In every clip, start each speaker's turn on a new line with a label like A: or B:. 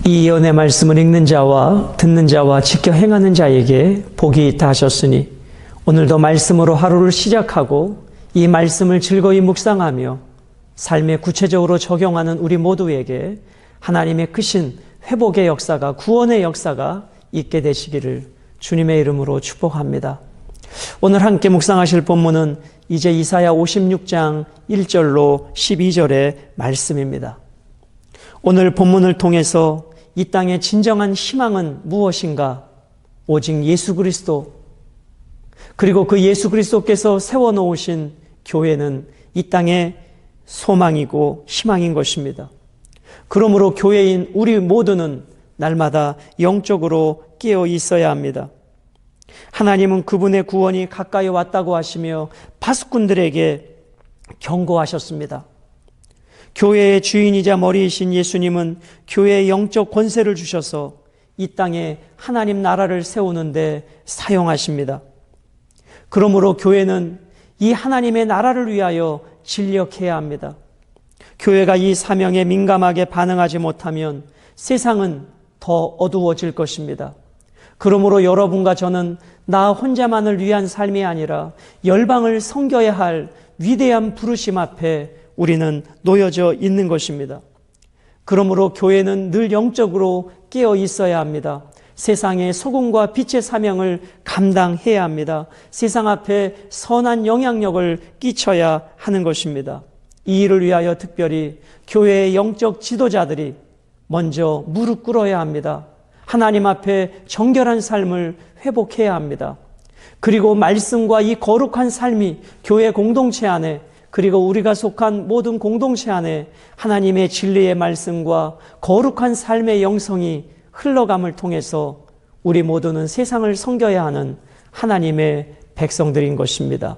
A: 이 예언의 말씀을 읽는 자와 듣는 자와 지켜 행하는 자에게 복이 있다 하셨으니 오늘도 말씀으로 하루를 시작하고 이 말씀을 즐거이 묵상하며 삶에 구체적으로 적용하는 우리 모두에게 하나님의 크신 회복의 역사가, 구원의 역사가 있게 되시기를 주님의 이름으로 축복합니다. 오늘 함께 묵상하실 본문은 이제 이사야 56장 1절로 12절의 말씀입니다. 오늘 본문을 통해서 이 땅의 진정한 희망은 무엇인가? 오직 예수 그리스도, 그리고 그 예수 그리스도께서 세워놓으신 교회는 이 땅의 소망이고 희망인 것입니다. 그러므로 교회인 우리 모두는 날마다 영적으로 깨어 있어야 합니다. 하나님은 그분의 구원이 가까이 왔다고 하시며 파수꾼들에게 경고하셨습니다. 교회의 주인이자 머리이신 예수님은 교회에 영적 권세를 주셔서 이 땅에 하나님 나라를 세우는데 사용하십니다. 그러므로 교회는 이 하나님의 나라를 위하여 진력해야 합니다. 교회가 이 사명에 민감하게 반응하지 못하면 세상은 더 어두워질 것입니다. 그러므로 여러분과 저는 나 혼자만을 위한 삶이 아니라 열방을 섬겨야 할 위대한 부르심 앞에 우리는 놓여져 있는 것입니다. 그러므로 교회는 늘 영적으로 깨어 있어야 합니다. 세상의 소금과 빛의 사명을 감당해야 합니다. 세상 앞에 선한 영향력을 끼쳐야 하는 것입니다. 이 일을 위하여 특별히 교회의 영적 지도자들이 먼저 무릎 꿇어야 합니다. 하나님 앞에 정결한 삶을 회복해야 합니다. 그리고 말씀과 이 거룩한 삶이 교회 공동체 안에, 그리고 우리가 속한 모든 공동체 안에 하나님의 진리의 말씀과 거룩한 삶의 영성이 흘러감을 통해서 우리 모두는 세상을 섬겨야 하는 하나님의 백성들인 것입니다.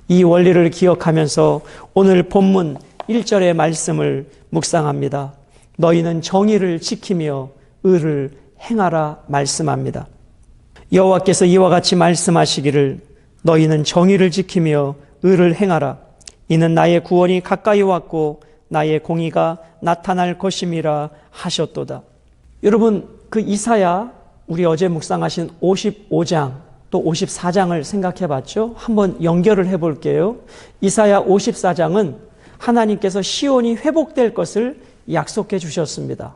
A: 이 원리를 기억하면서 오늘 본문 1절의 말씀을 묵상합니다. 너희는 정의를 지키며 의를 행하라 말씀합니다. 여호와께서 이와 같이 말씀하시기를 너희는 정의를 지키며 의를 행하라. 이는 나의 구원이 가까이 왔고 나의 공의가 나타날 것임이라 하셨도다. 여러분, 그 이사야, 우리 어제 묵상하신 55장 또 54장을 생각해 봤죠? 한번 연결을 해 볼게요. 이사야 54장은 하나님께서 시온이 회복될 것을 약속해 주셨습니다.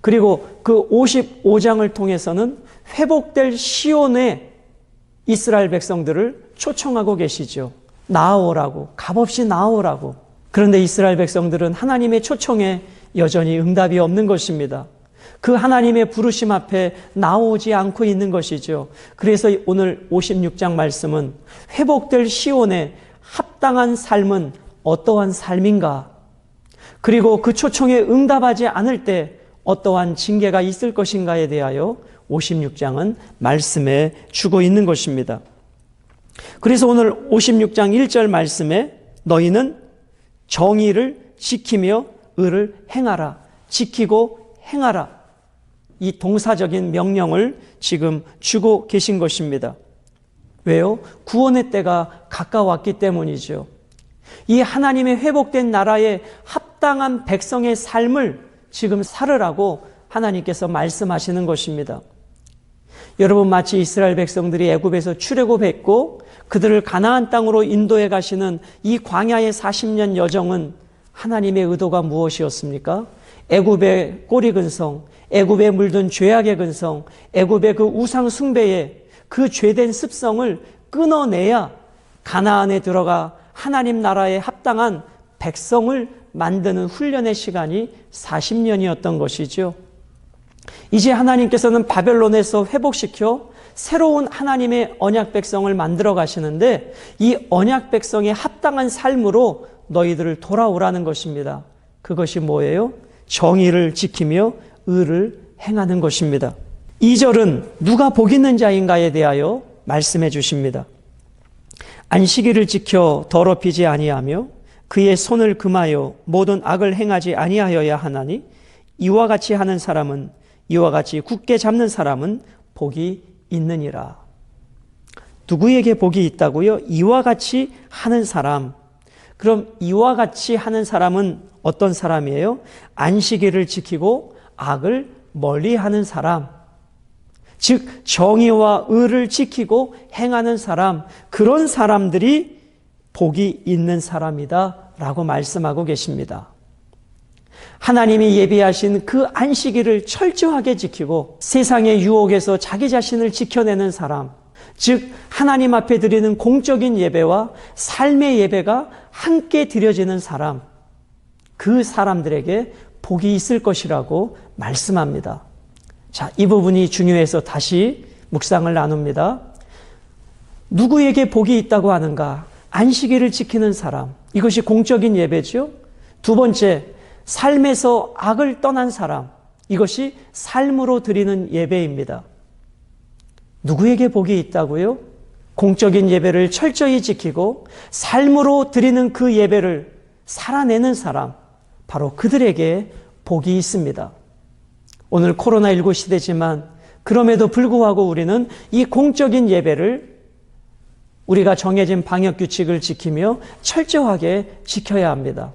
A: 그리고 그 55장을 통해서는 회복될 시온의 이스라엘 백성들을 초청하고 계시죠. 나아오라고, 값없이 나아오라고. 그런데 이스라엘 백성들은 하나님의 초청에 여전히 응답이 없는 것입니다. 그 하나님의 부르심 앞에 나오지 않고 있는 것이죠. 그래서 오늘 56장 말씀은 회복될 시온의 합당한 삶은 어떠한 삶인가? 그리고 그 초청에 응답하지 않을 때 어떠한 징계가 있을 것인가에 대하여 56장은 말씀해 주고 있는 것입니다. 그래서 오늘 56장 1절 말씀에 너희는 정의를 지키며 의를 행하라. 지키고 행하라. 이 동사적인 명령을 지금 주고 계신 것입니다. 왜요? 구원의 때가 가까웠기 때문이죠. 이 하나님의 회복된 나라의 합당한 백성의 삶을 지금 살으라고 하나님께서 말씀하시는 것입니다. 여러분, 마치 이스라엘 백성들이 애굽에서 출애굽했고 그들을 가나안 땅으로 인도해 가시는 이 광야의 40년 여정은 하나님의 의도가 무엇이었습니까? 애굽의 꼬리 근성, 애굽에 물든 죄악의 근성, 애굽의 그 우상 숭배의 그 죄된 습성을 끊어내야 가나안에 들어가 하나님 나라에 합당한 백성을 만드는 훈련의 시간이 40년이었던 것이죠. 이제 하나님께서는 바벨론에서 회복시켜 새로운 하나님의 언약 백성을 만들어 가시는데 이 언약 백성의 합당한 삶으로 너희들을 돌아오라는 것입니다. 그것이 뭐예요? 정의를 지키며 의를 행하는 것입니다. 2절은 누가 복 있는 자인가에 대하여 말씀해 주십니다. 안식일을 지켜 더럽히지 아니하며 그의 손을 금하여 모든 악을 행하지 아니하여야 하나니 이와 같이 하는 사람은, 이와 같이 굳게 잡는 사람은 복이 있느니라. 누구에게 복이 있다고요? 이와 같이 하는 사람. 그럼 이와 같이 하는 사람은 어떤 사람이에요? 안식일을 지키고 악을 멀리하는 사람, 즉 정의와 의를 지키고 행하는 사람, 그런 사람들이 복이 있는 사람이다 라고 말씀하고 계십니다. 하나님이 예비하신 그 안식일을 철저하게 지키고 세상의 유혹에서 자기 자신을 지켜내는 사람, 즉 하나님 앞에 드리는 공적인 예배와 삶의 예배가 함께 드려지는 사람, 그 사람들에게 복이 있을 것이라고 말씀합니다. 자, 이 부분이 중요해서 다시 묵상을 나눕니다. 누구에게 복이 있다고 하는가? 안식일을 지키는 사람, 이것이 공적인 예배죠. 두 번째, 삶에서 악을 떠난 사람, 이것이 삶으로 드리는 예배입니다. 누구에게 복이 있다고요? 공적인 예배를 철저히 지키고 삶으로 드리는 그 예배를 살아내는 사람, 바로 그들에게 복이 있습니다. 오늘 코로나19 시대지만 그럼에도 불구하고 우리는 이 공적인 예배를 우리가 정해진 방역규칙을 지키며 철저하게 지켜야 합니다.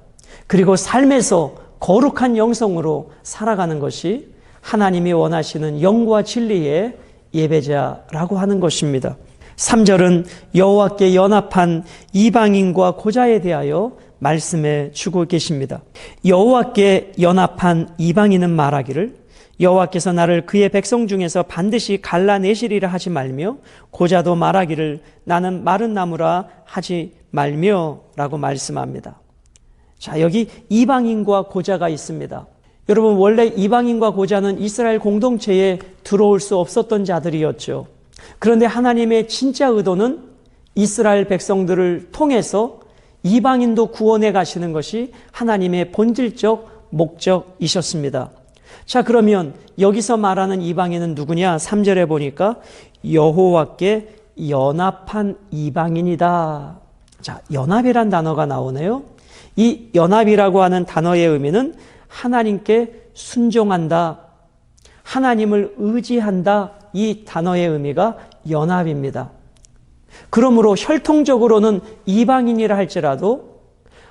A: 그리고 삶에서 거룩한 영성으로 살아가는 것이 하나님이 원하시는 영과 진리의 예배자라고 하는 것입니다. 3절은 여호와께 연합한 이방인과 고자에 대하여 말씀해 주고 계십니다. 여호와께 연합한 이방인은 말하기를 여호와께서 나를 그의 백성 중에서 반드시 갈라내시리라 하지 말며 고자도 말하기를 나는 마른 나무라 하지 말며 라고 말씀합니다. 자, 여기 이방인과 고자가 있습니다. 여러분, 원래 이방인과 고자는 이스라엘 공동체에 들어올 수 없었던 자들이었죠. 그런데 하나님의 진짜 의도는 이스라엘 백성들을 통해서 이방인도 구원해 가시는 것이 하나님의 본질적 목적이셨습니다. 자, 그러면 여기서 말하는 이방인은 누구냐? 3절에 보니까 여호와께 연합한 이방인이다. 자, 연합이란 단어가 나오네요. 이 연합이라고 하는 단어의 의미는 하나님께 순종한다, 하나님을 의지한다, 이 단어의 의미가 연합입니다. 그러므로 혈통적으로는 이방인이라 할지라도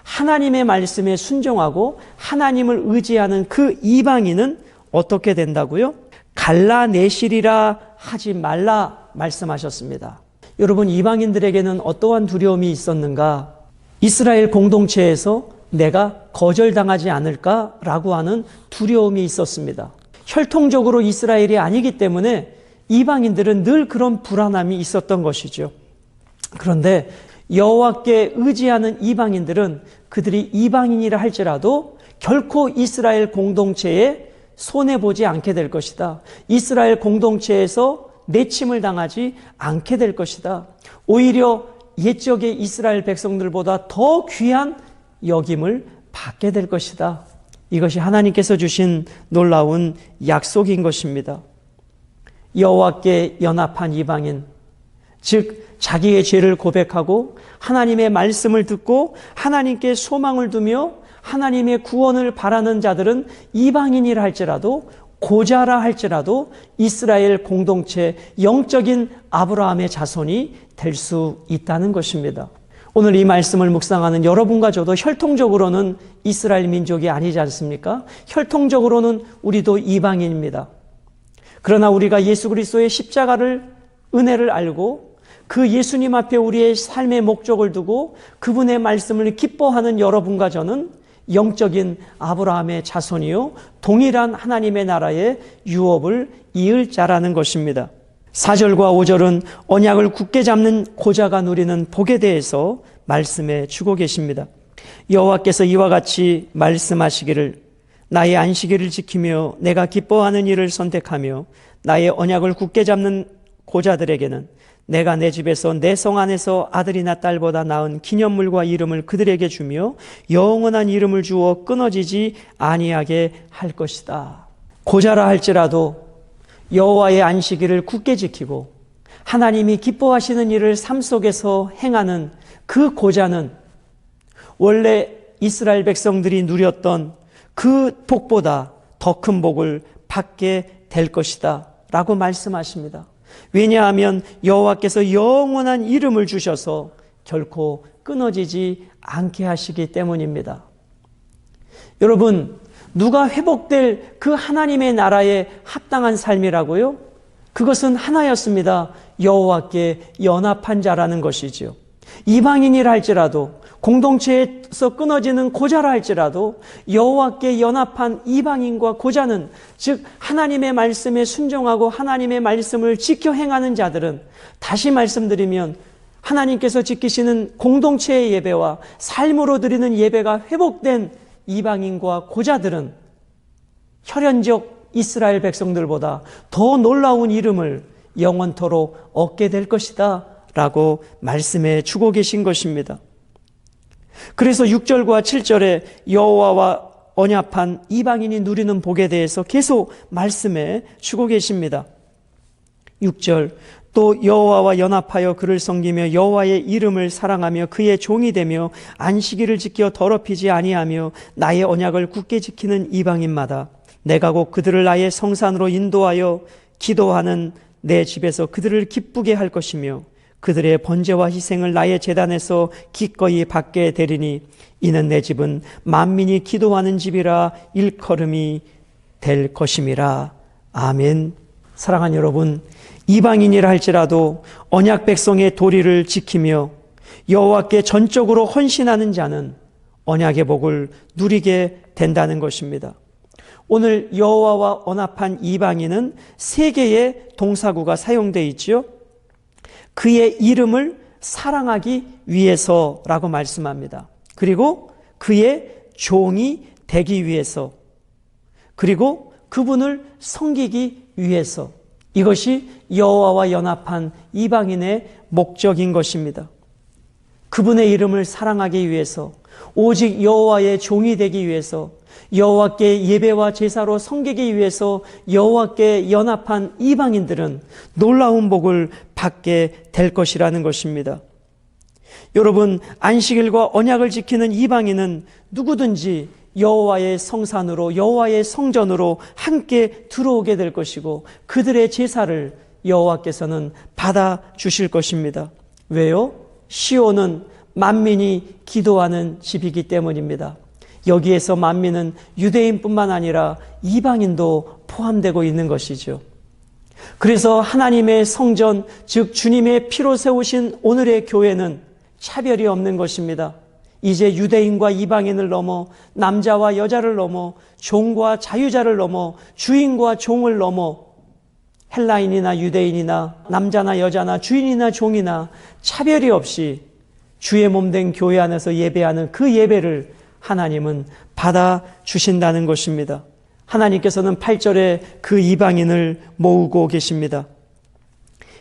A: 하나님의 말씀에 순종하고 하나님을 의지하는 그 이방인은 어떻게 된다고요? 갈라내시리라 하지 말라 말씀하셨습니다. 여러분, 이방인들에게는 어떠한 두려움이 있었는가? 이스라엘 공동체에서 내가 거절당하지 않을까라고 하는 두려움이 있었습니다. 혈통적으로 이스라엘이 아니기 때문에 이방인들은 늘 그런 불안함이 있었던 것이죠. 그런데 여호와께 의지하는 이방인들은 그들이 이방인이라 할지라도 결코 이스라엘 공동체에 손해보지 않게 될 것이다. 이스라엘 공동체에서 내침을 당하지 않게 될 것이다. 오히려 옛적의 이스라엘 백성들보다 더 귀한 여김을 받게 될 것이다. 이것이 하나님께서 주신 놀라운 약속인 것입니다. 여호와께 연합한 이방인, 즉 자기의 죄를 고백하고 하나님의 말씀을 듣고 하나님께 소망을 두며 하나님의 구원을 바라는 자들은 이방인이라 할지라도 고자라 할지라도 이스라엘 공동체 영적인 아브라함의 자손이 될 수 있다는 것입니다. 오늘 이 말씀을 묵상하는 여러분과 저도 혈통적으로는 이스라엘 민족이 아니지 않습니까? 혈통적으로는 우리도 이방인입니다. 그러나 우리가 예수 그리스도의 십자가를 은혜를 알고 그 예수님 앞에 우리의 삶의 목적을 두고 그분의 말씀을 기뻐하는 여러분과 저는 영적인 아브라함의 자손이요 동일한 하나님의 나라의 유업을 이을 자라는 것입니다. 4절과 5절은 언약을 굳게 잡는 고자가 누리는 복에 대해서 말씀해 주고 계십니다. 여호와께서 이와 같이 말씀하시기를 나의 안식일을 지키며 내가 기뻐하는 일을 선택하며 나의 언약을 굳게 잡는 고자들에게는 내가 내 집에서 내 성 안에서 아들이나 딸보다 나은 기념물과 이름을 그들에게 주며 영원한 이름을 주어 끊어지지 아니하게 할 것이다. 고자라 할지라도 여호와의 안식일을 굳게 지키고 하나님이 기뻐하시는 일을 삶 속에서 행하는 그 고자는 원래 이스라엘 백성들이 누렸던 그 복보다 더 큰 복을 받게 될 것이다 라고 말씀하십니다. 왜냐하면 여호와께서 영원한 이름을 주셔서 결코 끊어지지 않게 하시기 때문입니다. 여러분, 누가 회복될 그 하나님의 나라에 합당한 삶이라고요? 그것은 하나였습니다. 여호와께 연합한 자라는 것이지요. 이방인이라 할지라도, 공동체에서 끊어지는 고자라 할지라도 여호와께 연합한 이방인과 고자는, 즉 하나님의 말씀에 순종하고 하나님의 말씀을 지켜 행하는 자들은, 다시 말씀드리면 하나님께서 지키시는 공동체의 예배와 삶으로 드리는 예배가 회복된 이방인과 고자들은 혈연적 이스라엘 백성들보다 더 놀라운 이름을 영원토록 얻게 될 것이다 라고 말씀해 주고 계신 것입니다. 그래서 6절과 7절에 여호와와 언약한 이방인이 누리는 복에 대해서 계속 말씀해 주고 계십니다. 6절, 또 여호와와 연합하여 그를 섬기며 여호와의 이름을 사랑하며 그의 종이 되며 안식일을 지켜 더럽히지 아니하며 나의 언약을 굳게 지키는 이방인마다 내가 곧 그들을 나의 성산으로 인도하여 기도하는 내 집에서 그들을 기쁘게 할 것이며 그들의 번제와 희생을 나의 제단에서 기꺼이 받게 되리니 이는 내 집은 만민이 기도하는 집이라 일컬음이 될 것임이라. 아멘. 사랑하는 여러분, 이방인이라 할지라도 언약 백성의 도리를 지키며 여호와께 전적으로 헌신하는 자는 언약의 복을 누리게 된다는 것입니다. 오늘 여호와와 언합한 이방인은 세 개의 동사구가 사용되어 있지요. 그의 이름을 사랑하기 위해서라고 말씀합니다. 그리고 그의 종이 되기 위해서, 그리고 그분을 섬기기 위해서, 이것이 여호와와 연합한 이방인의 목적인 것입니다. 그분의 이름을 사랑하기 위해서, 오직 여호와의 종이 되기 위해서, 여호와께 예배와 제사로 섬기기 위해서 여호와께 연합한 이방인들은 놀라운 복을 받게 될 것이라는 것입니다. 여러분, 안식일과 언약을 지키는 이방인은 누구든지 여호와의 성산으로, 여호와의 성전으로 함께 들어오게 될 것이고 그들의 제사를 여호와께서는 받아 주실 것입니다. 왜요? 시온은 만민이 기도하는 집이기 때문입니다. 여기에서 만민은 유대인뿐만 아니라 이방인도 포함되고 있는 것이죠. 그래서 하나님의 성전, 즉 주님의 피로 세우신 오늘의 교회는 차별이 없는 것입니다. 이제 유대인과 이방인을 넘어, 남자와 여자를 넘어, 종과 자유자를 넘어, 주인과 종을 넘어, 헬라인이나 유대인이나 남자나 여자나 주인이나 종이나 차별이 없이 주의 몸된 교회 안에서 예배하는 그 예배를 하나님은 받아 주신다는 것입니다. 하나님께서는 8절에 그 이방인을 모으고 계십니다.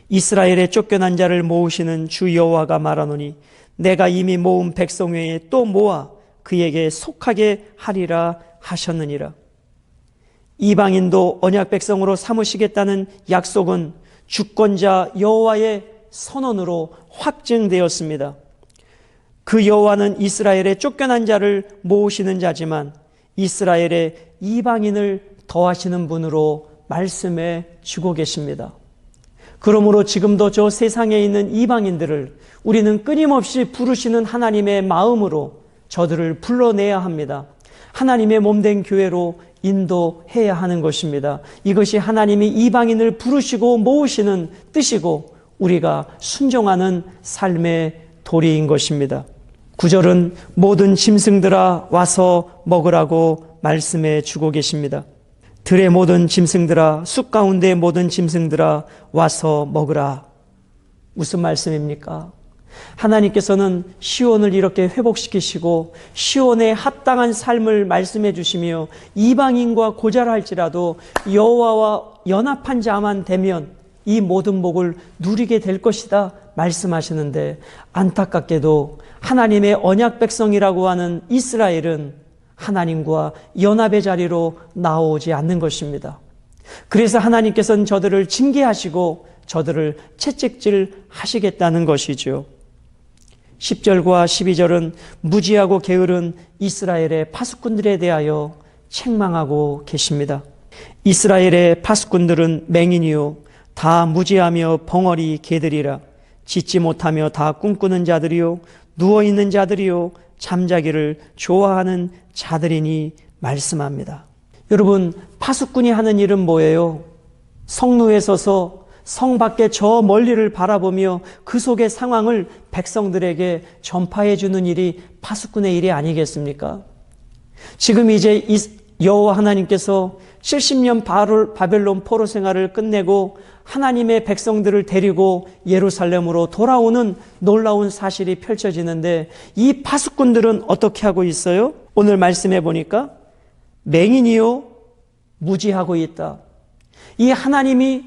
A: 이스라엘의 쫓겨난 자를 모으시는 주 여호와가 말하노니 내가 이미 모은 백성 외에 또 모아 그에게 속하게 하리라 하셨느니라. 이방인도 언약 백성으로 삼으시겠다는 약속은 주권자 여호와의 선언으로 확증되었습니다. 그 여호와는 이스라엘의 쫓겨난 자를 모으시는 자지만 이스라엘의 이방인을 더하시는 분으로 말씀해 주고 계십니다. 그러므로 지금도 저 세상에 있는 이방인들을 우리는 끊임없이 부르시는 하나님의 마음으로 저들을 불러내야 합니다. 하나님의 몸된 교회로 인도해야 하는 것입니다. 이것이 하나님이 이방인을 부르시고 모으시는 뜻이고 우리가 순종하는 삶의 도리인 것입니다. 9절은 모든 짐승들아 와서 먹으라고 말씀해 주고 계십니다. 들의 모든 짐승들아, 숲 가운데 모든 짐승들아 와서 먹으라. 무슨 말씀입니까? 하나님께서는 시온을 이렇게 회복시키시고 시온에 합당한 삶을 말씀해 주시며 이방인과 고자라 할지라도 여호와와 연합한 자만 되면 이 모든 복을 누리게 될 것이다 말씀하시는데, 안타깝게도 하나님의 언약 백성이라고 하는 이스라엘은 하나님과 연합의 자리로 나오지 않는 것입니다. 그래서 하나님께서는 저들을 징계하시고 저들을 채찍질 하시겠다는 것이죠. 10절과 12절은 무지하고 게으른 이스라엘의 파수꾼들에 대하여 책망하고 계십니다. 이스라엘의 파수꾼들은 맹인이요 다 무지하며 벙어리 개들이라. 짖지 못하며 다 꿈꾸는 자들이요 누워있는 자들이요 잠자기를 좋아하는 자들이니 말씀합니다. 여러분, 파수꾼이 하는 일은 뭐예요? 성루에 서서 성 밖에 저 멀리를 바라보며 그 속의 상황을 백성들에게 전파해 주는 일이 파수꾼의 일이 아니겠습니까? 지금 이제 여호와 하나님께서 70년 바벨론 포로 생활을 끝내고 하나님의 백성들을 데리고 예루살렘으로 돌아오는 놀라운 사실이 펼쳐지는데, 이 파수꾼들은 어떻게 하고 있어요? 오늘 말씀해 보니까 맹인이요 무지하고 있다. 이 하나님이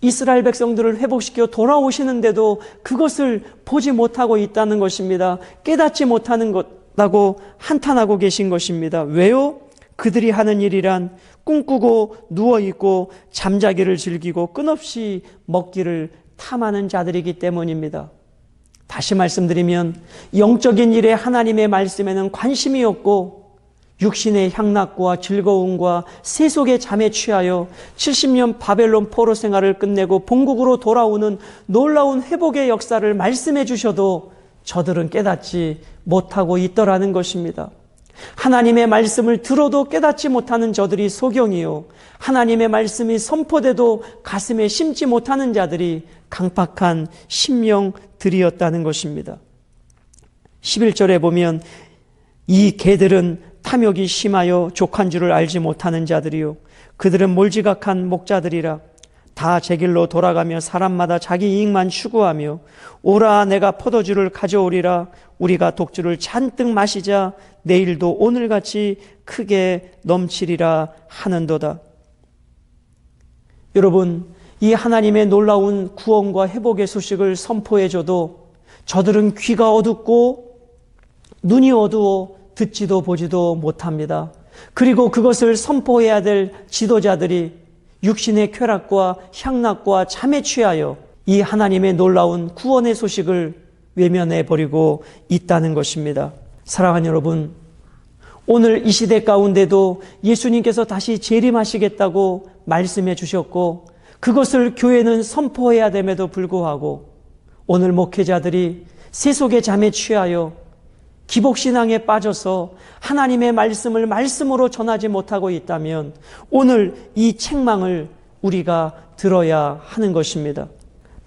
A: 이스라엘 백성들을 회복시켜 돌아오시는데도 그것을 보지 못하고 있다는 것입니다. 깨닫지 못하는 것라고 한탄하고 계신 것입니다. 왜요? 그들이 하는 일이란 꿈꾸고 누워있고 잠자기를 즐기고 끝없이 먹기를 탐하는 자들이기 때문입니다. 다시 말씀드리면 영적인 일에 하나님의 말씀에는 관심이 없고 육신의 향락과 즐거움과 세속의 잠에 취하여 70년 바벨론 포로 생활을 끝내고 본국으로 돌아오는 놀라운 회복의 역사를 말씀해 주셔도 저들은 깨닫지 못하고 있더라는 것입니다. 하나님의 말씀을 들어도 깨닫지 못하는 저들이 소경이요, 하나님의 말씀이 선포돼도 가슴에 심지 못하는 자들이 강팍한 심령들이었다는 것입니다. 11절에 보면 이 개들은 탐욕이 심하여 족한 줄을 알지 못하는 자들이요, 그들은 몰지각한 목자들이라. 다 제 길로 돌아가며 사람마다 자기 이익만 추구하며 오라 내가 포도주를 가져오리라. 우리가 독주를 잔뜩 마시자. 내일도 오늘같이 크게 넘치리라 하는도다. 여러분, 이 하나님의 놀라운 구원과 회복의 소식을 선포해줘도 저들은 귀가 어둡고 눈이 어두워 듣지도 보지도 못합니다. 그리고 그것을 선포해야 될 지도자들이 육신의 쾌락과 향락과 잠에 취하여 이 하나님의 놀라운 구원의 소식을 외면해버리고 있다는 것입니다. 사랑하는 여러분, 오늘 이 시대 가운데도 예수님께서 다시 재림하시겠다고 말씀해 주셨고 그것을 교회는 선포해야 됨에도 불구하고 오늘 목회자들이 세속의 잠에 취하여 기복신앙에 빠져서 하나님의 말씀을 말씀으로 전하지 못하고 있다면 오늘 이 책망을 우리가 들어야 하는 것입니다.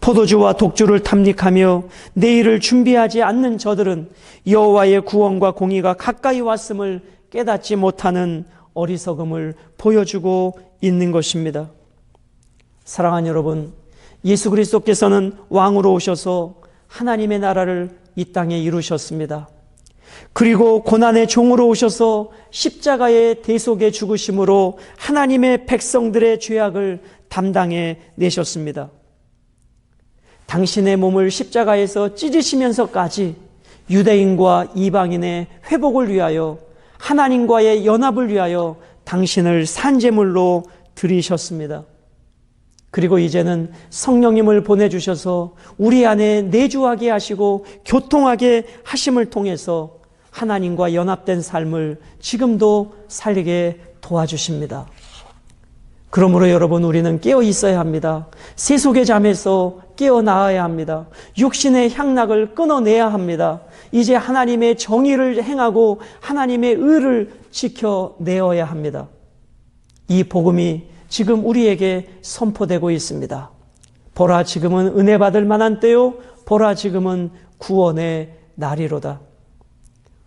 A: 포도주와 독주를 탐닉하며 내일을 준비하지 않는 저들은 여호와의 구원과 공의가 가까이 왔음을 깨닫지 못하는 어리석음을 보여주고 있는 것입니다. 사랑하는 여러분, 예수 그리스도께서는 왕으로 오셔서 하나님의 나라를 이 땅에 이루셨습니다. 그리고 고난의 종으로 오셔서 십자가의 대속의 죽으심으로 하나님의 백성들의 죄악을 담당해 내셨습니다. 당신의 몸을 십자가에서 찢으시면서까지 유대인과 이방인의 회복을 위하여 하나님과의 연합을 위하여 당신을 산제물로 드리셨습니다. 그리고 이제는 성령님을 보내주셔서 우리 안에 내주하게 하시고 교통하게 하심을 통해서 하나님과 연합된 삶을 지금도 살게 도와주십니다. 그러므로 여러분, 우리는 깨어 있어야 합니다. 세속의 잠에서 깨어나와야 합니다. 육신의 향락을 끊어내야 합니다. 이제 하나님의 정의를 행하고 하나님의 의를 지켜내어야 합니다. 이 복음이 지금 우리에게 선포되고 있습니다. 보라, 지금은 은혜 받을 만한 때요, 보라, 지금은 구원의 날이로다.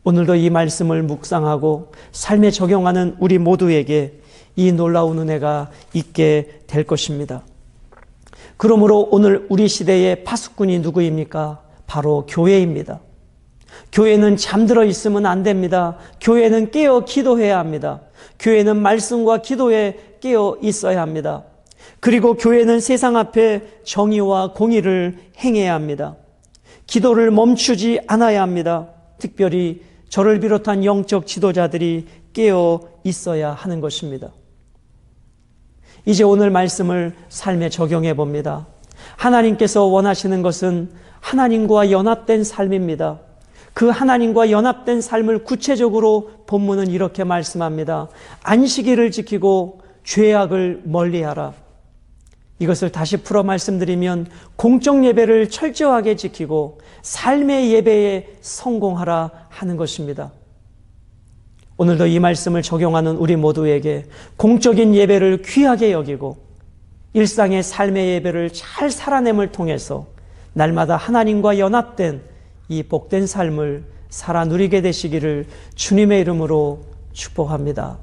A: 오늘도 이 말씀을 묵상하고 삶에 적용하는 우리 모두에게 이 놀라운 은혜가 있게 될 것입니다. 그러므로 오늘 우리 시대의 파수꾼이 누구입니까? 바로 교회입니다. 교회는 잠들어 있으면 안 됩니다. 교회는 깨어 기도해야 합니다. 교회는 말씀과 기도에 깨어 있어야 합니다. 그리고 교회는 세상 앞에 정의와 공의를 행해야 합니다. 기도를 멈추지 않아야 합니다. 특별히 저를 비롯한 영적 지도자들이 깨어 있어야 하는 것입니다. 이제 오늘 말씀을 삶에 적용해 봅니다. 하나님께서 원하시는 것은 하나님과 연합된 삶입니다. 그 하나님과 연합된 삶을 구체적으로 본문은 이렇게 말씀합니다. 안식일을 지키고 죄악을 멀리하라. 이것을 다시 풀어 말씀드리면 공적 예배를 철저하게 지키고 삶의 예배에 성공하라 하는 것입니다. 오늘도 이 말씀을 적용하는 우리 모두에게 공적인 예배를 귀하게 여기고 일상의 삶의 예배를 잘 살아냄을 통해서 날마다 하나님과 연합된 이 복된 삶을 살아 누리게 되시기를 주님의 이름으로 축복합니다.